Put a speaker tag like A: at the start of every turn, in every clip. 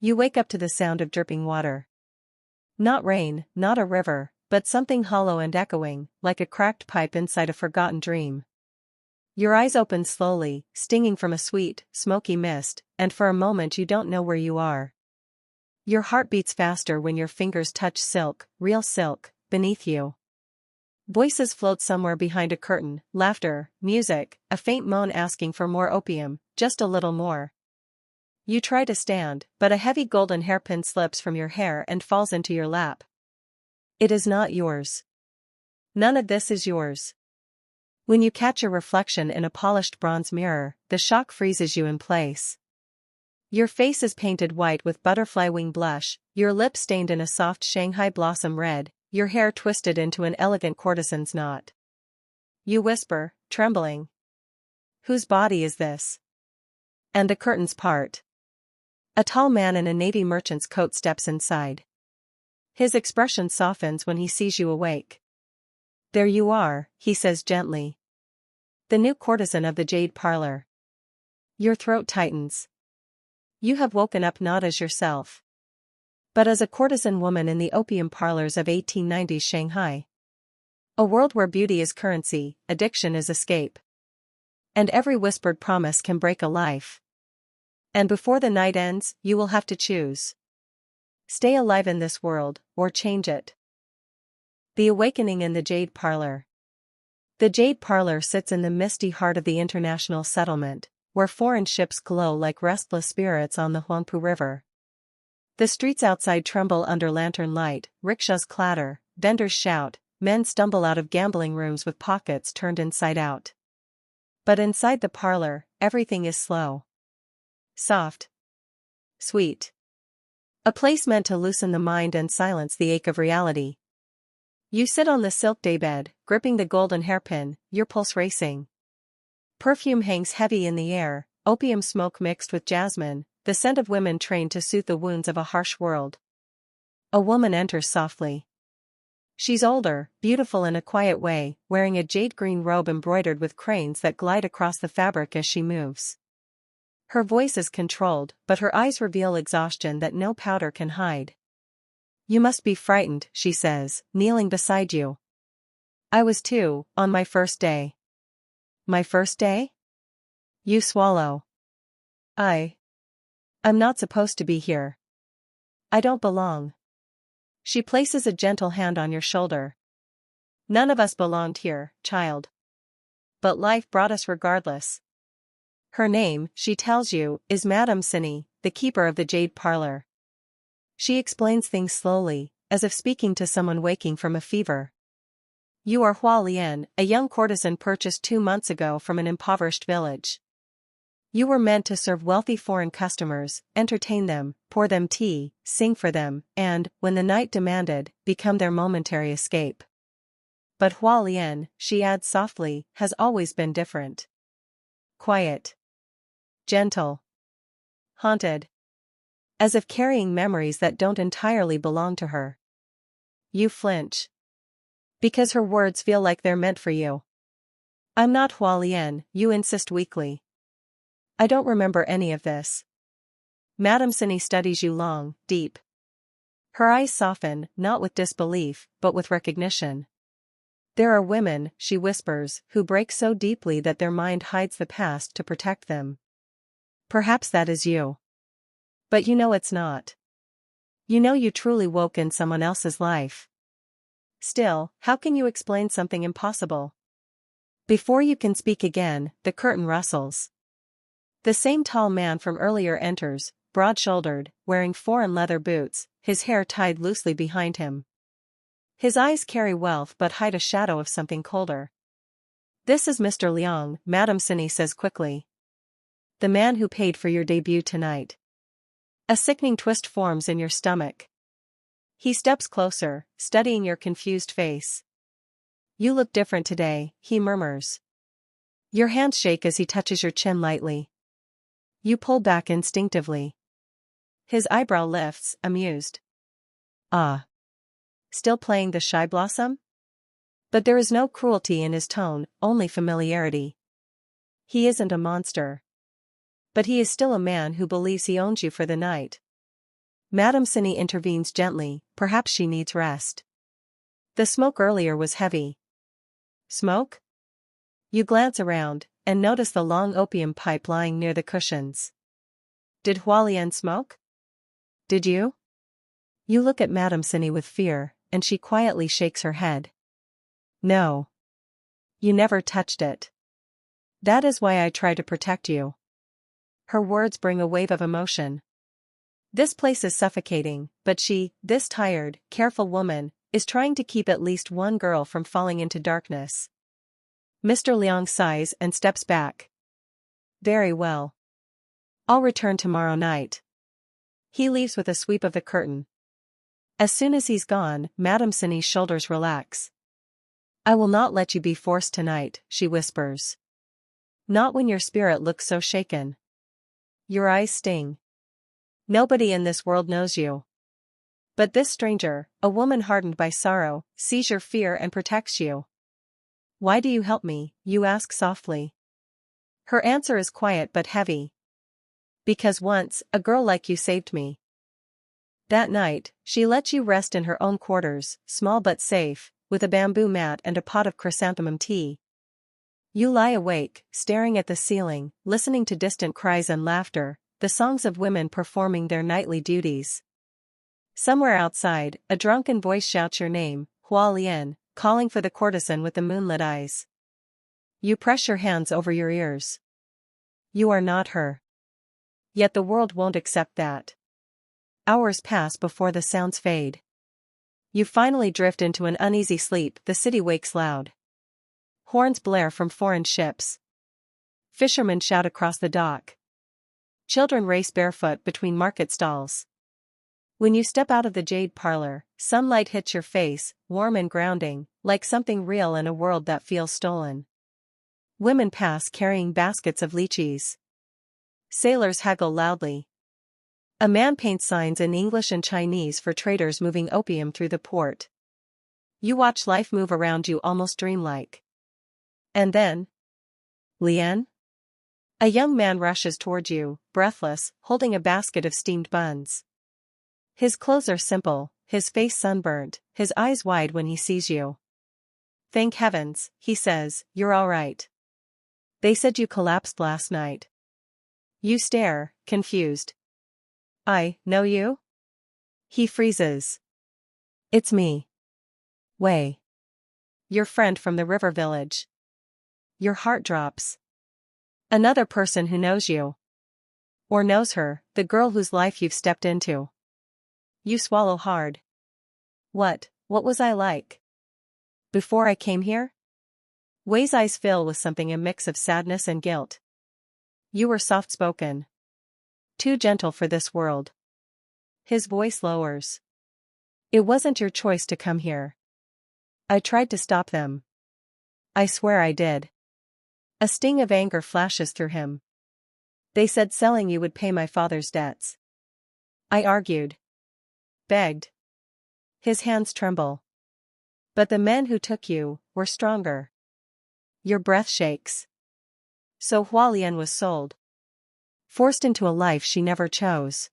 A: You wake up to the sound of dripping water. Not rain, not a river, but something hollow and echoing, like a cracked pipe inside a forgotten dream. Your eyes open slowly, stinging from a sweet, smoky mist, and for a moment you don't know where you are. Your heart beats faster when your fingers touch silk, real silk, beneath you. Voices float somewhere behind a curtain, laughter, music, a faint moan asking for more opium, just a little more. You try to stand, but a heavy golden hairpin slips from your hair and falls into your lap. It is not yours. None of this is yours. When you catch your reflection in a polished bronze mirror, the shock freezes you in place. Your face is painted white with butterfly wing blush, your lips stained in a soft Shanghai blossom red, your hair twisted into an elegant courtesan's knot. You whisper, trembling. Whose body is this? And the curtains part. A tall man in a navy merchant's coat steps inside. His expression softens when he sees you awake. There you are, he says gently. The new courtesan of the Jade Parlor. Your throat tightens. You have woken up not as yourself, but as a courtesan woman in the opium parlors of 1890's Shanghai. A world where beauty is currency, addiction is escape. And every whispered promise can break a life. And before the night ends, you will have to choose. Stay alive in this world, or change it. The Awakening in the Jade Parlor. The Jade Parlor sits in the misty heart of the international settlement, where foreign ships glow like restless spirits on the Huangpu River. The streets outside tremble under lantern light, rickshaws clatter, vendors shout, men stumble out of gambling rooms with pockets turned inside out. But inside the parlor, everything is slow. Soft. Sweet. A place meant to loosen the mind and silence the ache of reality. You sit on the silk daybed, gripping the golden hairpin, your pulse racing. Perfume hangs heavy in the air, opium smoke mixed with jasmine, the scent of women trained to soothe the wounds of a harsh world. A woman enters softly. She's older, beautiful in a quiet way, wearing a jade-green robe embroidered with cranes that glide across the fabric as she moves. Her voice is controlled, but her eyes reveal exhaustion that no powder can hide. You must be frightened, she says, kneeling beside you. I was too, on my first day. My first day? You swallow. I'm not supposed to be here. I don't belong. She places a gentle hand on your shoulder. None of us belonged here, child. But life brought us regardless. Her name, she tells you, is Madame Cinny, the keeper of the Jade Parlor. She explains things slowly, as if speaking to someone waking from a fever. You are Hua Lian, a young courtesan purchased 2 months ago from an impoverished village. You were meant to serve wealthy foreign customers, entertain them, pour them tea, sing for them, and, when the night demanded, become their momentary escape. But Hua Lian, she adds softly, has always been different. Quiet. Gentle. Haunted. As if carrying memories that don't entirely belong to her. You flinch. Because her words feel like they're meant for you. I'm not Hua Lian, you insist weakly. I don't remember any of this. Madame Cinny studies you long, deep. Her eyes soften, not with disbelief, but with recognition. There are women, she whispers, who break so deeply that their mind hides the past to protect them. Perhaps that is you. But you know it's not. You know you truly woke in someone else's life. Still, how can you explain something impossible? Before you can speak again, the curtain rustles. The same tall man from earlier enters, broad-shouldered, wearing foreign leather boots, his hair tied loosely behind him. His eyes carry wealth but hide a shadow of something colder. This is Mr. Liang, Madame Cinny says quickly. The man who paid for your debut tonight. A sickening twist forms in your stomach. He steps closer, studying your confused face. You look different today, he murmurs. Your hands shake as he touches your chin lightly. You pull back instinctively. His eyebrow lifts, amused. Ah. Still playing the shy blossom? But there is no cruelty in his tone, only familiarity. He isn't a monster. But he is still a man who believes he owns you for the night. Madame Cinny intervenes gently, perhaps she needs rest. The smoke earlier was heavy. Smoke? You glance around, and notice the long opium pipe lying near the cushions. Did Hualien smoke? Did you? You look at Madame Cinny with fear, and she quietly shakes her head. No. You never touched it. That is why I try to protect you. Her words bring a wave of emotion. This place is suffocating, but she, this tired, careful woman, is trying to keep at least one girl from falling into darkness. Mr. Liang sighs and steps back. Very well. I'll return tomorrow night. He leaves with a sweep of the curtain. As soon as he's gone, Madame Cinny's shoulders relax. I will not let you be forced tonight, she whispers. Not when your spirit looks so shaken. Your eyes sting. Nobody in this world knows you. But this stranger, a woman hardened by sorrow, sees your fear and protects you. Why do you help me? You ask softly. Her answer is quiet but heavy. Because once, a girl like you saved me. That night, she let you rest in her own quarters, small but safe, with a bamboo mat and a pot of chrysanthemum tea. You lie awake, staring at the ceiling, listening to distant cries and laughter, the songs of women performing their nightly duties. Somewhere outside, a drunken voice shouts your name, Hualien, calling for the courtesan with the moonlit eyes. You press your hands over your ears. You are not her. Yet the world won't accept that. Hours pass before the sounds fade. You finally drift into an uneasy sleep. The city wakes loud. Horns blare from foreign ships. Fishermen shout across the dock. Children race barefoot between market stalls. When you step out of the jade parlor, sunlight hits your face, warm and grounding, like something real in a world that feels stolen. Women pass carrying baskets of lychees. Sailors haggle loudly. A man paints signs in English and Chinese for traders moving opium through the port. You watch life move around you almost dreamlike. And then? Lian? A young man rushes toward you, breathless, holding a basket of steamed buns. His clothes are simple, his face sunburnt, his eyes wide when he sees you. Thank heavens, he says, you're all right. They said you collapsed last night. You stare, confused. I know you? He freezes. It's me. Wei. Your friend from the river village. Your heart drops. Another person who knows you. Or knows her, the girl whose life you've stepped into. You swallow hard. What was I like? Before I came here? Wei's eyes fill with something a mix of sadness and guilt. You were soft-spoken. Too gentle for this world. His voice lowers. It wasn't your choice to come here. I tried to stop them. I swear I did. A sting of anger flashes through him. They said selling you would pay my father's debts. I argued. Begged. His hands tremble. But the men who took you were stronger. Your breath shakes. So Hualien was sold. Forced into a life she never chose.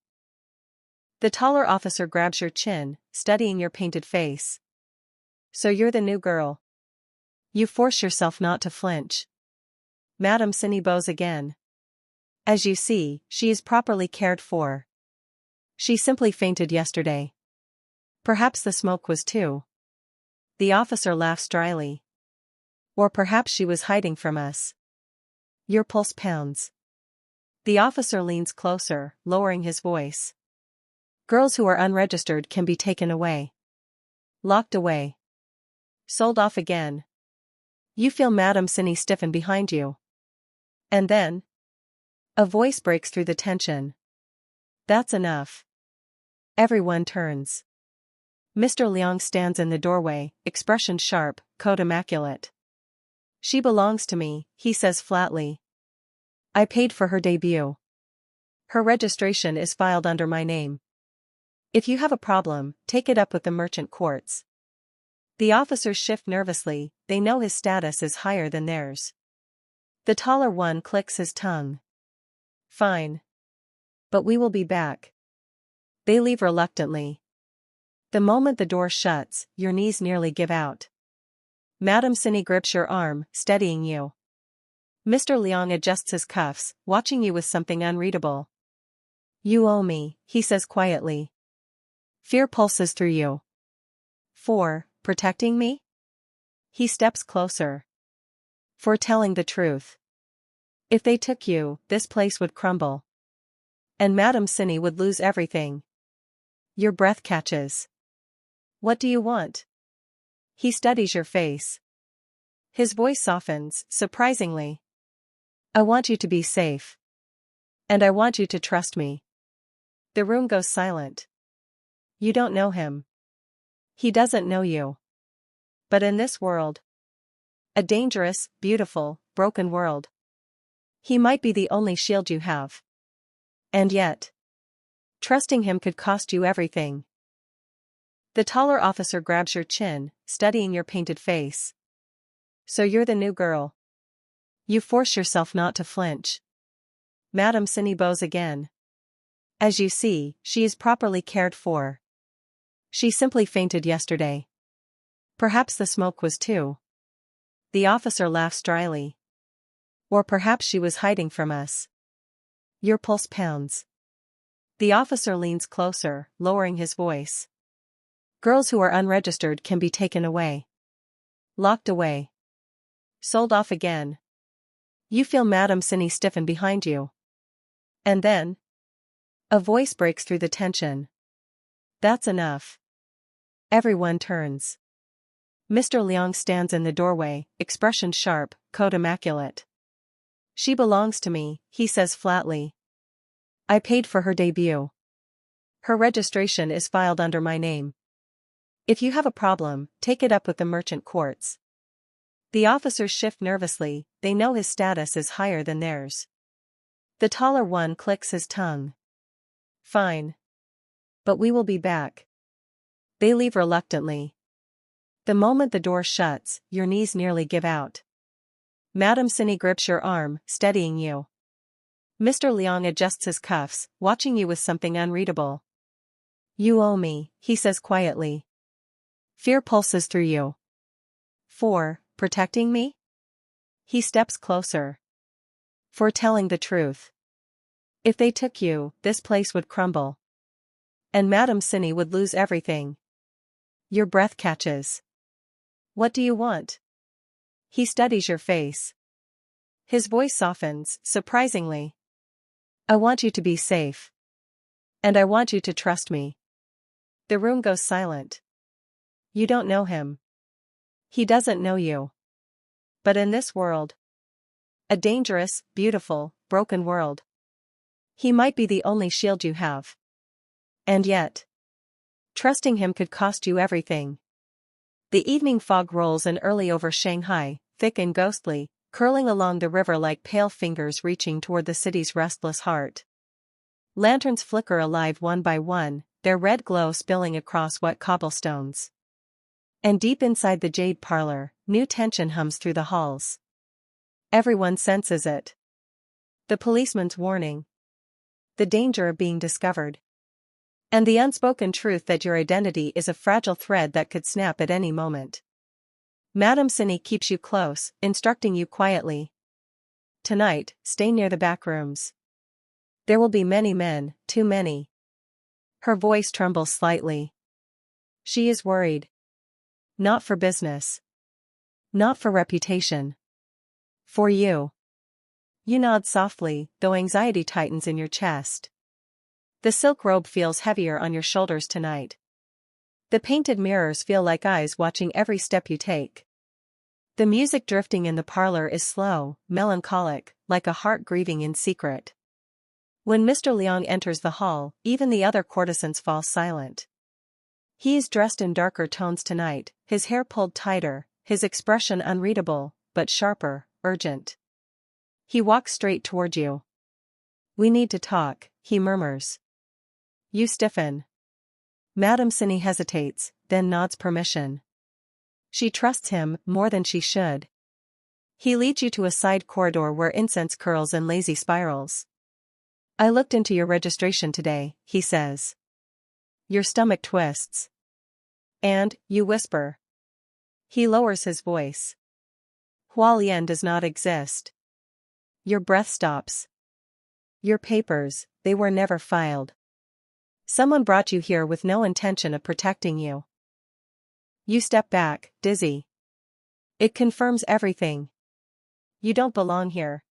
A: The taller officer grabs your chin, studying your painted face. So you're the new girl. You force yourself not to flinch. Madame Cinny bows again. As you see, she is properly cared for. She simply fainted yesterday. Perhaps the smoke was too. The officer laughs dryly. Or perhaps she was hiding from us. Your pulse pounds. The officer leans closer, lowering his voice. Girls who are unregistered can be taken away. Locked away. Sold off again. You feel Madame Cinny stiffen behind you. And then? A voice breaks through the tension. That's enough. Everyone turns. Mr. Liang stands in the doorway, expression sharp, coat immaculate. She belongs to me, he says flatly. I paid for her debut. Her registration is filed under my name. If you have a problem, take it up with the merchant courts. The officers shift nervously, they know his status is higher than theirs. The taller one clicks his tongue. Fine. But we will be back. They leave reluctantly. The moment the door shuts, your knees nearly give out. Madame Cindy grips your arm, steadying you. Mr. Liang adjusts his cuffs, watching you with something unreadable. You owe me, he says quietly. Fear pulses through you. For protecting me? He steps closer. For telling the truth. If they took you, this place would crumble. And Madame Cindy would lose everything. Your breath catches. What do you want? He studies your face. His voice softens, surprisingly. I want you to be safe. And I want you to trust me. The room goes silent. You don't know him. He doesn't know you. But in this world, a dangerous, beautiful, broken world, he might be the only shield you have. And yet, trusting him could cost you everything. The taller officer grabs your chin, studying your painted face. So you're the new girl. You force yourself not to flinch. Madame Cindy bows again. As you see, she is properly cared for. She simply fainted yesterday. Perhaps the smoke was too. The officer laughs dryly. Or perhaps she was hiding from us. Your pulse pounds. The officer leans closer, lowering his voice. Girls who are unregistered can be taken away. Locked away. Sold off again. You feel Madame Cindy stiffen behind you. And then, a voice breaks through the tension. That's enough. Everyone turns. Mr. Liang stands in the doorway, expression sharp, coat immaculate. She belongs to me, he says flatly. I paid for her debut. Her registration is filed under my name. If you have a problem, take it up with the merchant courts. The officers shift nervously, they know his status is higher than theirs. The taller one clicks his tongue. Fine. But we will be back. They leave reluctantly. The moment the door shuts, your knees nearly give out. Madame Cindy grips your arm, steadying you. Mr. Liang adjusts his cuffs, watching you with something unreadable. You owe me, he says quietly. Fear pulses through you. For protecting me? He steps closer. For telling the truth. If they took you, this place would crumble. And Madame Cindy would lose everything. Your breath catches. What do you want? He studies your face. His voice softens, surprisingly. I want you to be safe. And I want you to trust me. The room goes silent. You don't know him. He doesn't know you. But in this world, a dangerous, beautiful, broken world, he might be the only shield you have. And yet, trusting him could cost you everything. The evening fog rolls in early over Shanghai, thick and ghostly, curling along the river like pale fingers reaching toward the city's restless heart. Lanterns flicker alive one by one, their red glow spilling across wet cobblestones. And deep inside the jade parlor, new tension hums through the halls. Everyone senses it. The policeman's warning. The danger of being discovered. And the unspoken truth that your identity is a fragile thread that could snap at any moment. Madame Cindy keeps you close, instructing you quietly. Tonight, stay near the back rooms. There will be many men, too many. Her voice trembles slightly. She is worried. Not for business. Not for reputation. For you. You nod softly, though anxiety tightens in your chest. The silk robe feels heavier on your shoulders tonight. The painted mirrors feel like eyes watching every step you take. The music drifting in the parlor is slow, melancholic, like a heart grieving in secret. When Mr. Liang enters the hall, even the other courtesans fall silent. He is dressed in darker tones tonight, his hair pulled tighter, his expression unreadable, but sharper, urgent. He walks straight toward you. We need to talk, he murmurs. You stiffen. Madame Cindy hesitates, then nods permission. She trusts him more than she should. He leads you to a side corridor where incense curls in lazy spirals. I looked into your registration today, he says. Your stomach twists. And, you whisper. He lowers his voice. Hualien does not exist. Your breath stops. Your papers, they were never filed. Someone brought you here with no intention of protecting you. You step back, dizzy. It confirms everything. You don't belong here.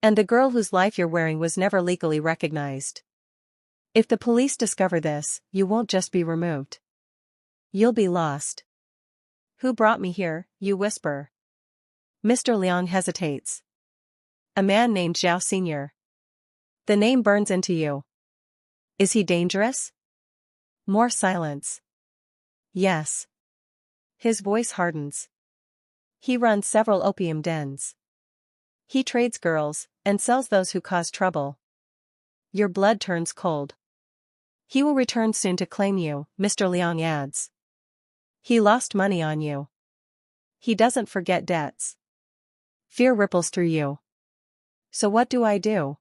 A: And the girl whose life you're wearing was never legally recognized. If the police discover this, you won't just be removed. You'll be lost. Who brought me here, you whisper. Mr. Liang hesitates. A man named Zhao Sr. The name burns into you. Is he dangerous? More silence. Yes. His voice hardens. He runs several opium dens. He trades girls, and sells those who cause trouble. Your blood turns cold. He will return soon to claim you, Mr. Liang adds. He lost money on you. He doesn't forget debts. Fear ripples through you. So what do I do?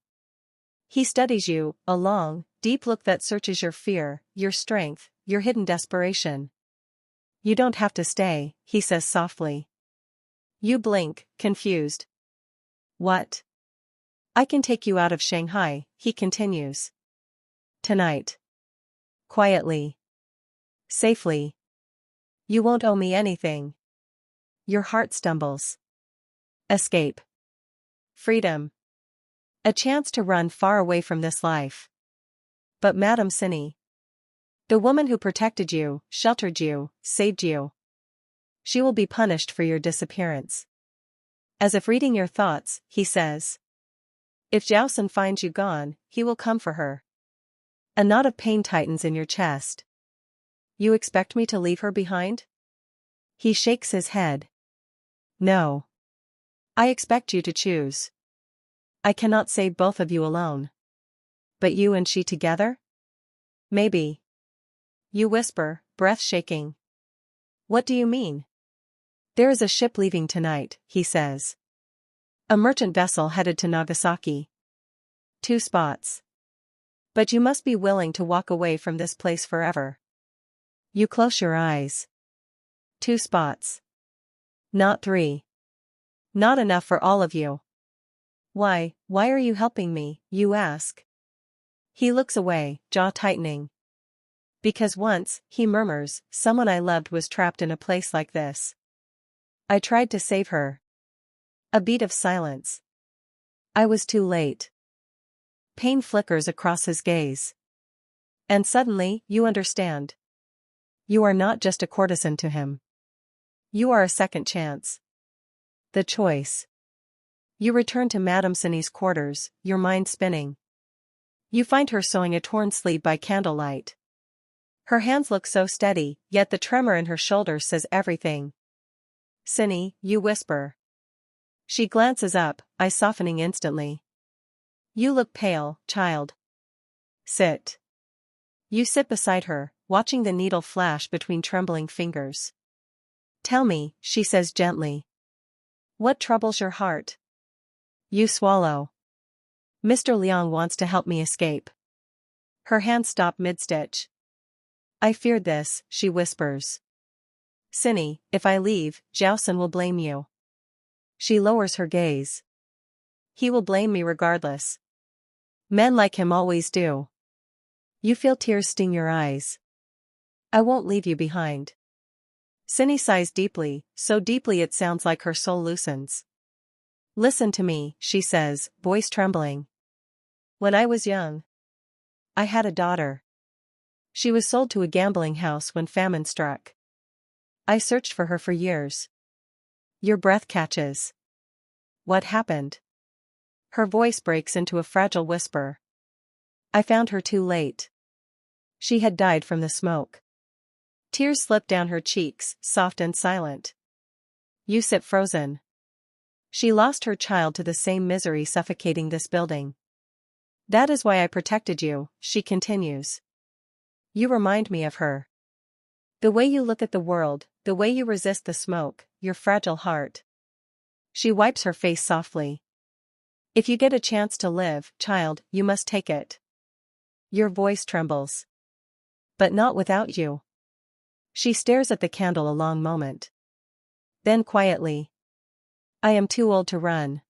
A: He studies you, a long, deep look that searches your fear, your strength, your hidden desperation. You don't have to stay, he says softly. You blink, confused. What? I can take you out of Shanghai, he continues. Tonight. Quietly. Safely. You won't owe me anything. Your heart stumbles. Escape. Freedom. A chance to run far away from this life. But Madame Cinny. The woman who protected you, sheltered you, saved you. She will be punished for your disappearance. As if reading your thoughts, he says. If Jiaosan finds you gone, he will come for her. A knot of pain tightens in your chest. You expect me to leave her behind? He shakes his head. No. I expect you to choose. I cannot save both of you alone. But you and she together? Maybe. You whisper, breath shaking. What do you mean? There is a ship leaving tonight, he says. A merchant vessel headed to Nagasaki. 2 spots. But you must be willing to walk away from this place forever. You close your eyes. 2 spots. Not 3. Not enough for all of you. Why are you helping me, you ask? He looks away, jaw tightening. Because once, he murmurs, someone I loved was trapped in a place like this. I tried to save her. A beat of silence. I was too late. Pain flickers across his gaze. And suddenly, you understand. You are not just a courtesan to him. You are a second chance. The choice. You return to Madame Cinny's quarters, your mind spinning. You find her sewing a torn sleeve by candlelight. Her hands look so steady, yet the tremor in her shoulders says everything. Cinny, you whisper. She glances up, eyes softening instantly. You look pale, child. Sit. You sit beside her, watching the needle flash between trembling fingers. Tell me, she says gently. What troubles your heart? You swallow. Mr. Liang wants to help me escape. Her hands stop mid-stitch. I feared this, she whispers. Cinny, if I leave, Jiaosan will blame you. She lowers her gaze. He will blame me regardless. Men like him always do. You feel tears sting your eyes. I won't leave you behind. Cinny sighs deeply, so deeply it sounds like her soul loosens. Listen to me, she says, voice trembling. When I was young, I had a daughter. She was sold to a gambling house when famine struck. I searched for her for years. Your breath catches. What happened? Her voice breaks into a fragile whisper. I found her too late. She had died from the smoke. Tears slip down her cheeks, soft and silent. You sit frozen. She lost her child to the same misery suffocating this building. That is why I protected you, she continues. You remind me of her. The way you look at the world, the way you resist the smoke, your fragile heart. She wipes her face softly. If you get a chance to live, child, you must take it. Your voice trembles. But not without you. She stares at the candle a long moment. Then quietly. I am too old to run.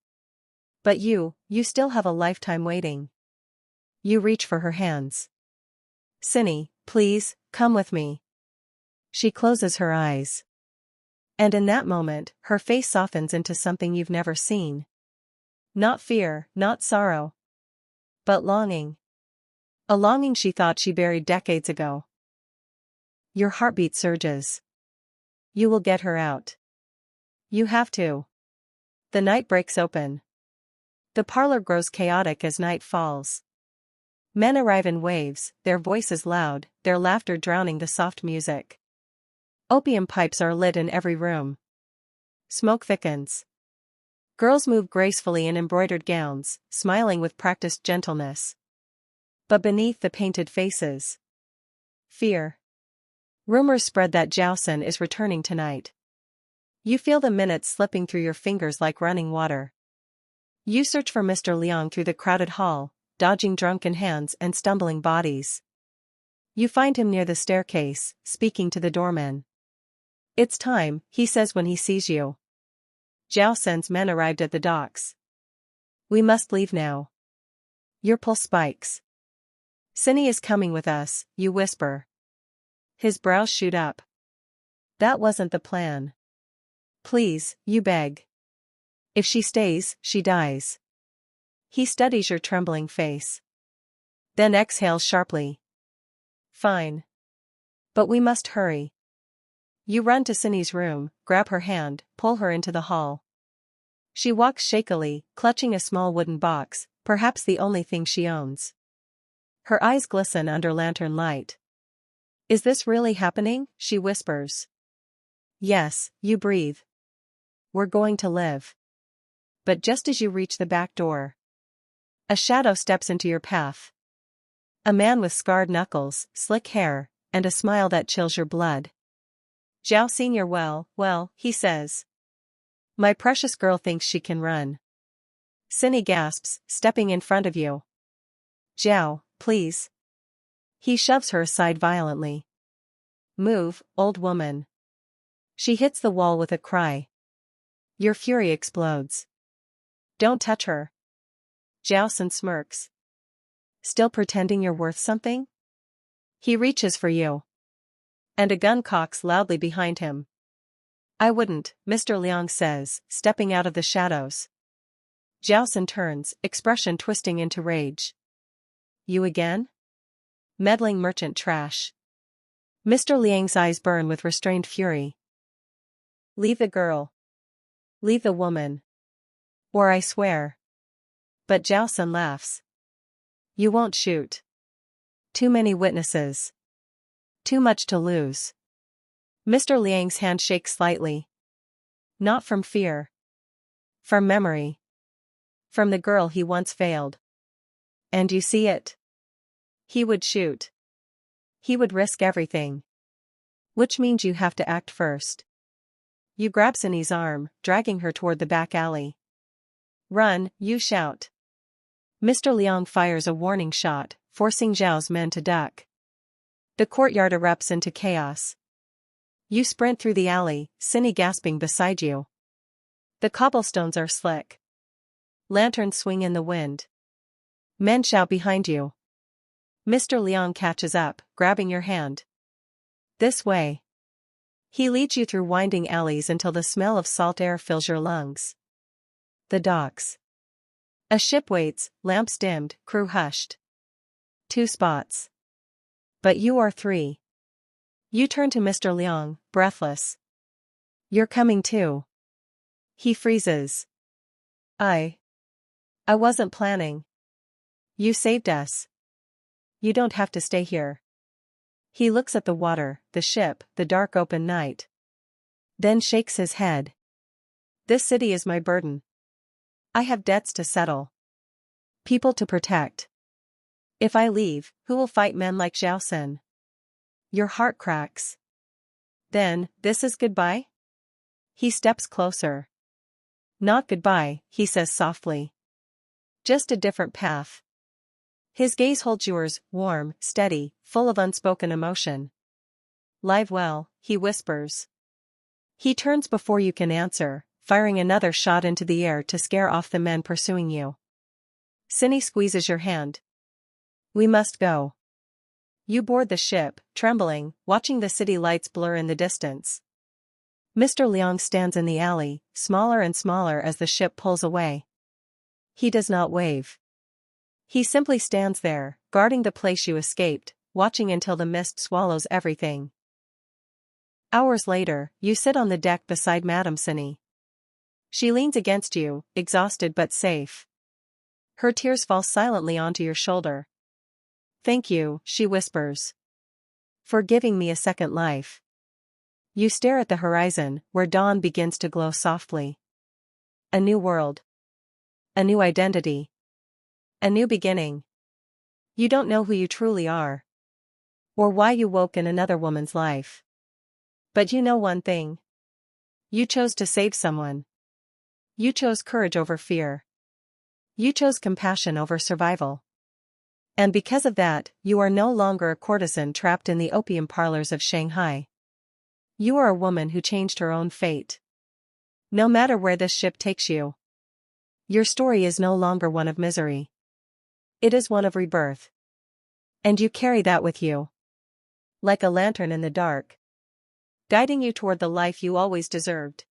A: But you still have a lifetime waiting. You reach for her hands. Cindy, please, come with me. She closes her eyes. And in that moment, her face softens into something you've never seen. Not fear, not sorrow. But longing. A longing she thought she buried decades ago. Your heartbeat surges. You will get her out. You have to. The night breaks open. The parlor grows chaotic as night falls. Men arrive in waves, their voices loud, their laughter drowning the soft music. Opium pipes are lit in every room. Smoke thickens. Girls move gracefully in embroidered gowns, smiling with practiced gentleness. But beneath the painted faces, fear. Rumors spread that Courtesan is returning tonight. You feel the minutes slipping through your fingers like running water. You search for Mr. Liang through the crowded hall, dodging drunken hands and stumbling bodies. You find him near the staircase, speaking to the doorman. It's time, he says when he sees you. Courtesan's men arrived at the docks. We must leave now. Your pulse spikes. Cindy is coming with us, you whisper. His brows shoot up. That wasn't the plan. Please, you beg. If she stays, she dies. He studies your trembling face. Then exhales sharply. Fine. But we must hurry. You run to Cindy's room, grab her hand, pull her into the hall. She walks shakily, clutching a small wooden box, perhaps the only thing she owns. Her eyes glisten under lantern light. Is this really happening? She whispers. Yes, you breathe. We're going to live. But just as you reach the back door, a shadow steps into your path. A man with scarred knuckles, slick hair, and a smile that chills your blood. Zhao Senior, well, he says. My precious girl thinks she can run. Cindy gasps, stepping in front of you. Zhao, please. He shoves her aside violently. Move, old woman. She hits the wall with a cry. Your fury explodes. Don't touch her. Courtesan smirks. Still pretending you're worth something? He reaches for you. And a gun cocks loudly behind him. I wouldn't, Mr. Liang says, stepping out of the shadows. Courtesan turns, expression twisting into rage. You again? Meddling merchant trash. Mr. Liang's eyes burn with restrained fury. Leave the girl. Leave the woman. Or I swear. But Courtesan laughs. You won't shoot. Too many witnesses. Too much to lose. Mr. Liang's hand shakes slightly. Not from fear. From memory. From the girl he once failed. And you see it? He would shoot. He would risk everything. Which means you have to act first. You grab Cindy's arm, dragging her toward the back alley. Run, you shout. Mr. Liang fires a warning shot, forcing Zhao's men to duck. The courtyard erupts into chaos. You sprint through the alley, Cindy gasping beside you. The cobblestones are slick. Lanterns swing in the wind. Men shout behind you. Mr. Liang catches up, grabbing your hand. This way. He leads you through winding alleys until the smell of salt air fills your lungs. The docks. A ship waits, lamps dimmed, crew hushed. 2 spots. But you are 3. You turn to Mr. Liang, breathless. You're coming too. He freezes. I wasn't planning. You saved us. You don't have to stay here. He looks at the water, the ship, the dark open night. Then shakes his head. This city is my burden. I have debts to settle. People to protect. If I leave, who will fight men like Courtesan? Your heart cracks. Then, this is goodbye? He steps closer. Not goodbye, he says softly. Just a different path. His gaze holds yours, warm, steady, full of unspoken emotion. "Live well," he whispers. He turns before you can answer, firing another shot into the air to scare off the men pursuing you. Cindy squeezes your hand. "We must go." You board the ship, trembling, watching the city lights blur in the distance. Mr. Liang stands in the alley, smaller and smaller as the ship pulls away. He does not wave. He simply stands there, guarding the place you escaped, watching until the mist swallows everything. Hours later, you sit on the deck beside Madame Cindy. She leans against you, exhausted but safe. Her tears fall silently onto your shoulder. "Thank you," she whispers, "for giving me a second life." You stare at the horizon, where dawn begins to glow softly. A new world. A new identity. A new beginning. You don't know who you truly are. Or why you woke in another woman's life. But you know one thing. You chose to save someone. You chose courage over fear. You chose compassion over survival. And because of that, you are no longer a courtesan trapped in the opium parlors of Shanghai. You are a woman who changed her own fate. No matter where this ship takes you, your story is no longer one of misery. It is one of rebirth. And you carry that with you. Like a lantern in the dark, guiding you toward the life you always deserved.